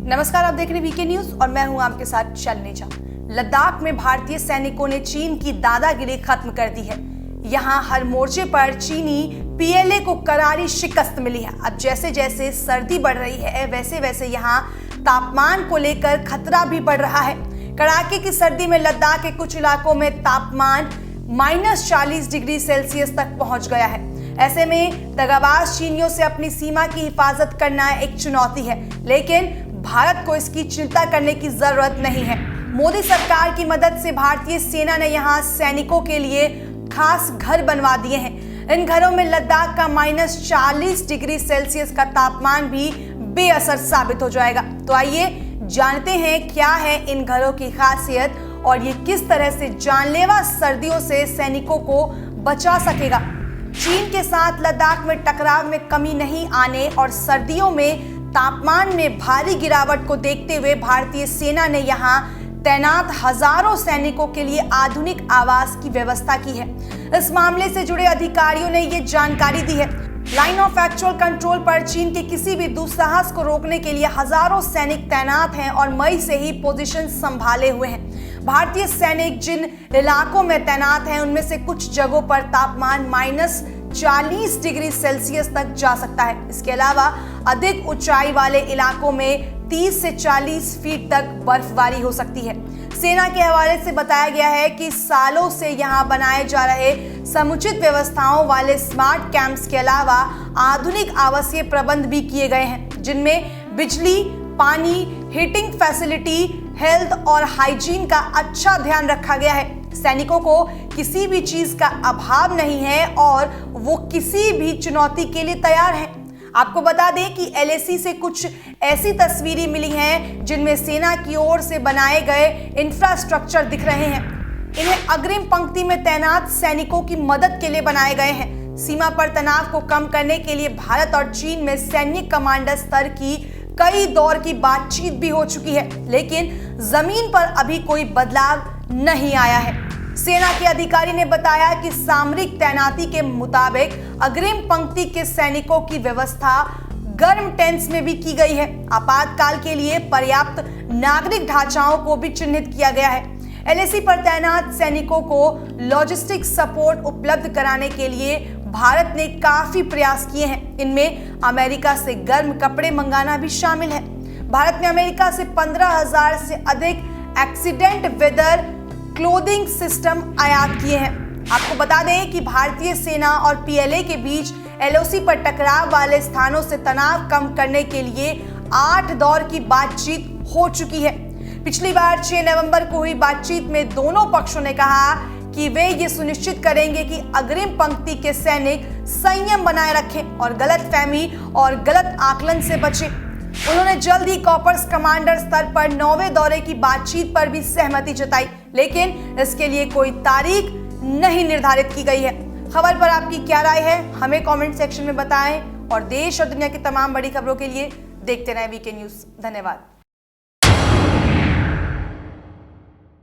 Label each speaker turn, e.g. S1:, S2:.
S1: नमस्कार, आप देख रहे हैं वीके न्यूज और मैं हूं आपके साथ शालिनी झा। लद्दाख में भारतीय सैनिकों ने चीन की दादागिरी खत्म कर दी है। यहां हर मोर्चे पर चीनी पीएलए को करारी शिकस्त मिली है। अब जैसे जैसे सर्दी बढ़ रही है वैसे वैसे यहां तापमान को लेकर खतरा भी बढ़ रहा है। कड़ाके की सर्दी में लद्दाख के कुछ इलाकों में तापमान -40 डिग्री सेल्सियस तक पहुंच गया है। ऐसे में दगाबाज चीनियों से अपनी सीमा की हिफाजत करना एक चुनौती है, लेकिन भारत को इसकी चिंता करने की जरूरत नहीं है। मोदी सरकार की मदद से भारतीय सेना ने यहां सैनिकों के लिए खास घर बनवा दिए हैं। इन घरों में लद्दाख का -40 डिग्री सेल्सियस का तापमान भी बेअसर साबित हो जाएगा। तो आइए जानते हैं क्या है इन घरों की खासियत और ये किस तरह से जानलेवा सर्दियों से सैनिकों को बचा सकेगा। चीन के साथ लद्दाख में टकराव में कमी नहीं आने और सर्दियों में तापमान में भारी गिरावट को देखते हुए भारतीय सेना ने यहां तैनात हजारों सैनिकों के लिए आधुनिक आवास की व्यवस्था की है। इस मामले से जुड़े अधिकारियों ने ये जानकारी दी है। लाइन ऑफ एक्चुअल कंट्रोल पर चीन के किसी भी दुस्साहस को रोकने के लिए हजारों सैनिक तैनात हैं और मई से ही पोजीशन संभाले हुए हैं। भारतीय सैनिक जिन इलाकों में तैनात हैं उनमें से कुछ जगहों पर तापमान -40 डिग्री सेल्सियस तक जा सकता है। इसके अलावा अधिक ऊंचाई वाले इलाकों में 30 से 40 फीट तक बर्फबारी हो सकती है। सेना के हवाले से बताया गया है कि सालों से यहां बनाए जा रहे समुचित व्यवस्थाओं वाले स्मार्ट कैंप्स के अलावा आधुनिक आवासीय प्रबंध भी किए गए हैं, जिनमें बिजली, पानी, हीटिंग फैसिलिटी, हेल्थ और हाइजीन का अच्छा ध्यान रखा गया है। सैनिकों को किसी भी चीज का अभाव नहीं है और वो किसी भी चुनौती के लिए तैयार हैं। आपको बता दें कि एलएसी से कुछ ऐसी तस्वीरें मिली हैं जिनमें सेना की ओर से बनाए गए इंफ्रास्ट्रक्चर दिख रहे हैं। इन्हें अग्रिम पंक्ति में तैनात सैनिकों की मदद के लिए बनाए गए हैं। सीमा पर तनाव को कम करने के लिए भारत और चीन में सैन्य कमांडर स्तर की कई दौर की बातचीत भी हो चुकी है, लेकिन जमीन पर अभी कोई बदलाव नहीं आया है। सेना के अधिकारी ने बताया कि सामरिक तैनाती के मुताबिक अग्रिम पंक्ति के सैनिकों की व्यवस्था गर्म टेंट्स में भी की गई है। आपातकाल के लिए पर्याप्त नागरिक ढांचाओं को भी चिन्हित किया गया है। एलएसी पर तैनात सैनिकों को लॉजिस्टिक सपोर्ट उपलब्ध कराने के लिए भारत ने काफी प्रयास किए हैं। इनमें अमेरिका से गर्म कपड़े मंगाना भी शामिल है। भारत ने अमेरिका से 15,000 से अधिक एक्सीडेंट वेदर क्लोथिंग सिस्टम आयात किए हैं। आपको बता दें कि भारतीय सेना और पीएलए के बीच एलओसी पर टकराव वाले स्थानों से तनाव कम करने के लिए 8 दौर की बातचीत हो चुकी है। पिछली बार 6 नवंबर को हुई बातचीत में दोनों पक्षों ने कहा कि वे ये सुनिश्चित करेंगे कि अग्रिम पंक्ति के सैनिक संयम बनाए रखें और गलतफहमी और गलत आकलन से बचें। उन्होंने जल्द ही कॉर्प्स कमांडर स्तर पर 9वें दौरे की बातचीत पर भी सहमति जताई, लेकिन इसके लिए कोई तारीख नहीं निर्धारित की गई है। खबर पर आपकी क्या राय है, हमें कमेंट सेक्शन में बताएं और देश और दुनिया की तमाम बड़ी खबरों के लिए देखते रहें वीके न्यूज। धन्यवाद।